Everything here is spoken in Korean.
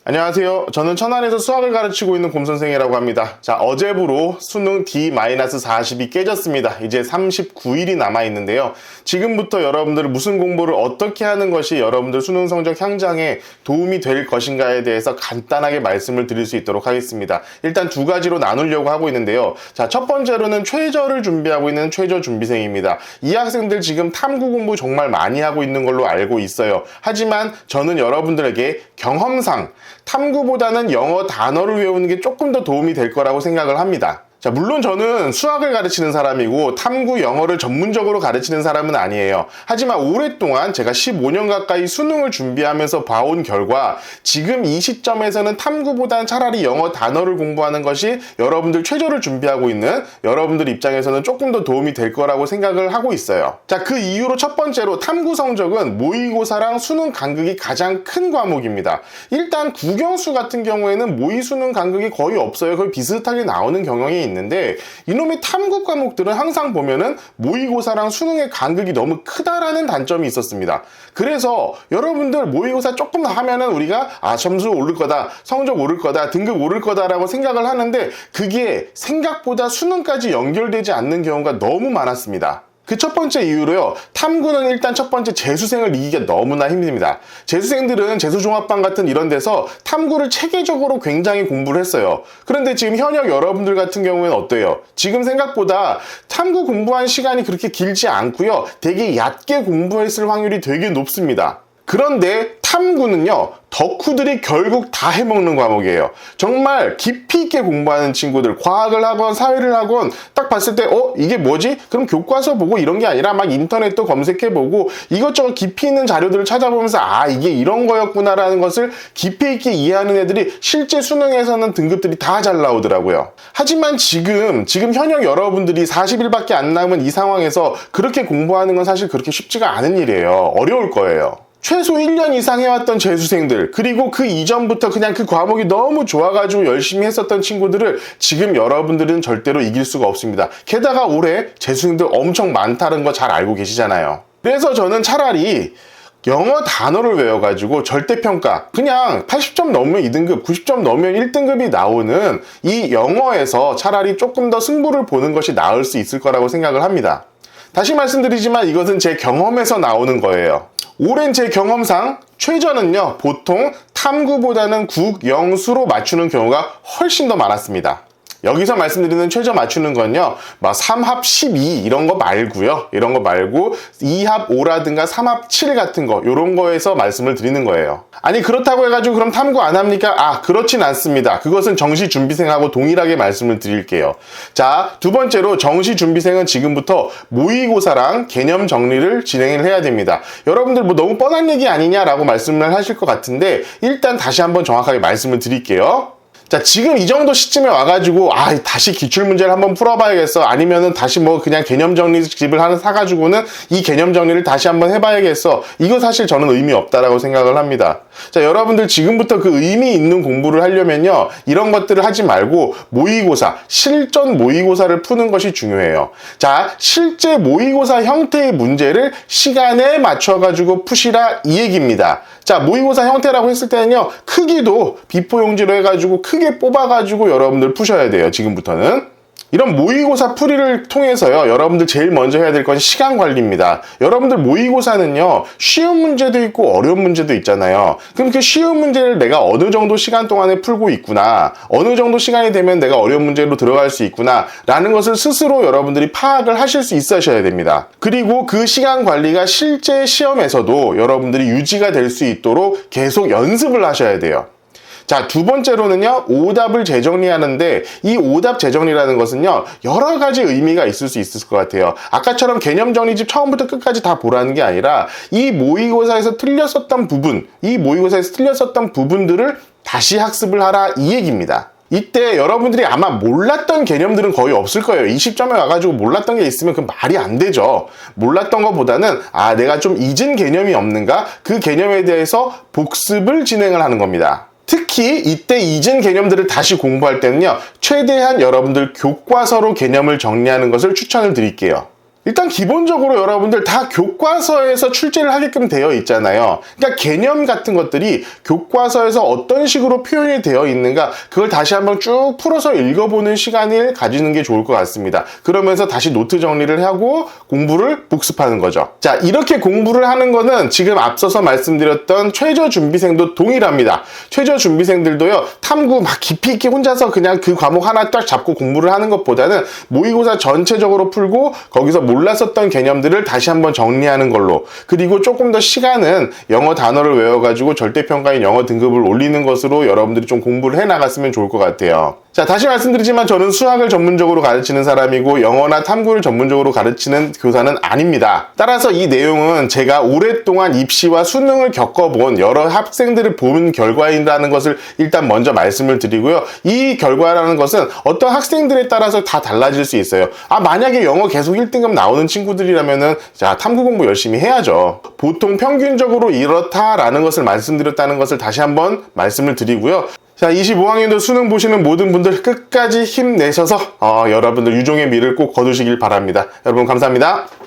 안녕하세요. 저는 천안에서 수학을 가르치고 있는 곰선생이라고 합니다. 자, 어제부로 수능 D-40이 깨졌습니다. 이제 39일이 남아있는데요. 지금부터 여러분들 무슨 공부를 어떻게 하는 것이 여러분들 수능 성적 향장에 도움이 될 것인가에 대해서 간단하게 말씀을 드릴 수 있도록 하겠습니다. 일단 두 가지로 나누려고 하고 있는데요. 자, 첫 번째로는 최저를 준비하고 있는 최저 준비생입니다. 이 학생들 지금 탐구 공부 정말 많이 하고 있는 걸로 알고 있어요. 하지만 저는 여러분들에게 경험상 탐구보다는 영어 단어를 외우는 게 조금 더 도움이 될 거라고 생각을 합니다. 자, 물론 저는 수학을 가르치는 사람이고 탐구 영어를 전문적으로 가르치는 사람은 아니에요. 하지만 오랫동안 제가 15년 가까이 수능을 준비하면서 봐온 결과 지금 이 시점에서는 탐구보다는 차라리 영어 단어를 공부하는 것이 여러분들 최저를 준비하고 있는 여러분들 입장에서는 조금 더 도움이 될 거라고 생각을 하고 있어요. 자, 그 이유로 첫 번째로 탐구 성적은 모의고사랑 수능 간극이 가장 큰 과목입니다. 일단 국영수 같은 경우에는 모의 수능 간극이 거의 없어요. 거의 비슷하게 나오는 경향이 있는데 이놈의 탐구 과목들은 항상 보면은 모의고사랑 수능의 간극이 너무 크다라는 단점이 있었습니다. 그래서 여러분들 모의고사 조금 더 하면은 우리가 점수 오를 거다, 성적 오를 거다, 등급 오를 거다라고 생각을 하는데 그게 생각보다 수능까지 연결되지 않는 경우가 너무 많았습니다. 그 첫 번째 이유로요. 탐구는 일단 첫 번째 재수생을 이기기가 너무나 힘듭니다. 재수생들은 재수종합반 같은 이런 데서 탐구를 체계적으로 굉장히 공부를 했어요. 그런데 지금 현역 여러분들 같은 경우에는 어때요? 지금 생각보다 탐구 공부한 시간이 그렇게 길지 않고요. 되게 얕게 공부했을 확률이 되게 높습니다. 그런데 탐구는요, 덕후들이 결국 다 해먹는 과목이에요. 정말 깊이 있게 공부하는 친구들, 과학을 하건 사회를 하건 딱 봤을 때 이게 뭐지? 그럼 교과서 보고 이런 게 아니라 막 인터넷도 검색해보고 이것저것 깊이 있는 자료들을 찾아보면서 이게 이런 거였구나라는 것을 깊이 있게 이해하는 애들이 실제 수능에서는 등급들이 다 잘 나오더라고요. 하지만 지금 현역 여러분들이 40일밖에 안 남은 이 상황에서 그렇게 공부하는 건 사실 그렇게 쉽지가 않은 일이에요. 어려울 거예요. 최소 1년 이상 해왔던 재수생들, 그리고 그 이전부터 그냥 그 과목이 너무 좋아가지고 열심히 했었던 친구들을 지금 여러분들은 절대로 이길 수가 없습니다. 게다가 올해 재수생들 엄청 많다는 거 잘 알고 계시잖아요. 그래서 저는 차라리 영어 단어를 외워가지고 절대평가, 그냥 80점 넘으면 2등급, 90점 넘으면 1등급이 나오는 이 영어에서 차라리 조금 더 승부를 보는 것이 나을 수 있을 거라고 생각을 합니다. 다시 말씀드리지만 이것은 제 경험에서 나오는 거예요. 오랜 제 경험상 최저는요, 보통 탐구보다는 국영수로 맞추는 경우가 훨씬 더 많았습니다. 여기서 말씀드리는 최저 맞추는 건요, 3합 12 이런 거 말고요. 이런 거 말고 2합 5라든가 3합 7 같은 거, 요런 거에서 말씀을 드리는 거예요. 아니, 그렇다고 해가지고 그럼 탐구 안 합니까? 그렇진 않습니다. 그것은 정시준비생하고 동일하게 말씀을 드릴게요. 자, 두 번째로 정시준비생은 지금부터 모의고사랑 개념 정리를 진행을 해야 됩니다. 여러분들 너무 뻔한 얘기 아니냐라고 말씀을 하실 것 같은데 일단 다시 한번 정확하게 말씀을 드릴게요. 자, 지금 이 정도 시점에 와가지고 다시 기출문제를 한번 풀어봐야겠어, 아니면은 다시 그냥 개념 정리집을 하나 사가지고는 이 개념 정리를 다시 한번 해봐야겠어, 이거 사실 저는 의미 없다라고 생각을 합니다. 자, 여러분들 지금부터 그 의미 있는 공부를 하려면요, 이런 것들을 하지 말고 모의고사, 실전 모의고사를 푸는 것이 중요해요. 자, 실제 모의고사 형태의 문제를 시간에 맞춰가지고 푸시라 이 얘기입니다. 자, 모의고사 형태라고 했을 때는요, 크기도 비포용지로 해가지고 크게 뽑아가지고 여러분들 푸셔야 돼요. 지금부터는. 이런 모의고사 풀이를 통해서요, 여러분들 제일 먼저 해야 될 건 시간 관리입니다. 여러분들 모의고사는요, 쉬운 문제도 있고 어려운 문제도 있잖아요. 그럼 그 쉬운 문제를 내가 어느 정도 시간 동안에 풀고 있구나, 어느 정도 시간이 되면 내가 어려운 문제로 들어갈 수 있구나 라는 것을 스스로 여러분들이 파악을 하실 수 있으셔야 됩니다. 그리고 그 시간 관리가 실제 시험에서도 여러분들이 유지가 될 수 있도록 계속 연습을 하셔야 돼요. 자, 두 번째로는요, 오답을 재정리하는데 이 오답 재정리라는 것은요, 여러 가지 의미가 있을 수 있을 것 같아요. 아까처럼 개념 정리집 처음부터 끝까지 다 보라는 게 아니라 이 모의고사에서 틀렸었던 부분, 이 모의고사에서 틀렸었던 부분들을 다시 학습을 하라 이 얘기입니다. 이때 여러분들이 아마 몰랐던 개념들은 거의 없을 거예요. 20점에 와가지고 몰랐던 게 있으면 그 말이 안 되죠. 몰랐던 것보다는 내가 좀 잊은 개념이 없는가? 그 개념에 대해서 복습을 진행을 하는 겁니다. 특히 이때 잊은 개념들을 다시 공부할 때는요, 최대한 여러분들 교과서로 개념을 정리하는 것을 추천을 드릴게요. 일단 기본적으로 여러분들 다 교과서에서 출제를 하게끔 되어 있잖아요. 그러니까 개념 같은 것들이 교과서에서 어떤 식으로 표현이 되어 있는가, 그걸 다시 한번 쭉 풀어서 읽어보는 시간을 가지는 게 좋을 것 같습니다. 그러면서 다시 노트 정리를 하고 공부를 복습하는 거죠. 자, 이렇게 공부를 하는 거는 지금 앞서서 말씀드렸던 최저 준비생도 동일합니다. 최저 준비생들도요, 탐구 막 깊이 있게 혼자서 그냥 그 과목 하나 딱 잡고 공부를 하는 것보다는 모의고사 전체적으로 풀고 거기서 몰랐었던 개념들을 다시 한번 정리하는 걸로, 그리고 조금 더 시간은 영어 단어를 외워가지고 절대평가인 영어 등급을 올리는 것으로 여러분들이 좀 공부를 해 나갔으면 좋을 것 같아요. 자, 다시 말씀드리지만 저는 수학을 전문적으로 가르치는 사람이고 영어나 탐구를 전문적으로 가르치는 교사는 아닙니다. 따라서 이 내용은 제가 오랫동안 입시와 수능을 겪어본 여러 학생들을 본 결과이라는 것을 일단 먼저 말씀을 드리고요. 이 결과라는 것은 어떤 학생들에 따라서 다 달라질 수 있어요. 만약에 영어 계속 1등급 나오는 친구들이라면은 자, 탐구 공부 열심히 해야죠. 보통 평균적으로 이렇다라는 것을 말씀드렸다는 것을 다시 한번 말씀을 드리고요. 자, 25학년도 수능 보시는 모든 분들 끝까지 힘내셔서 여러분들 유종의 미를 꼭 거두시길 바랍니다. 여러분 감사합니다.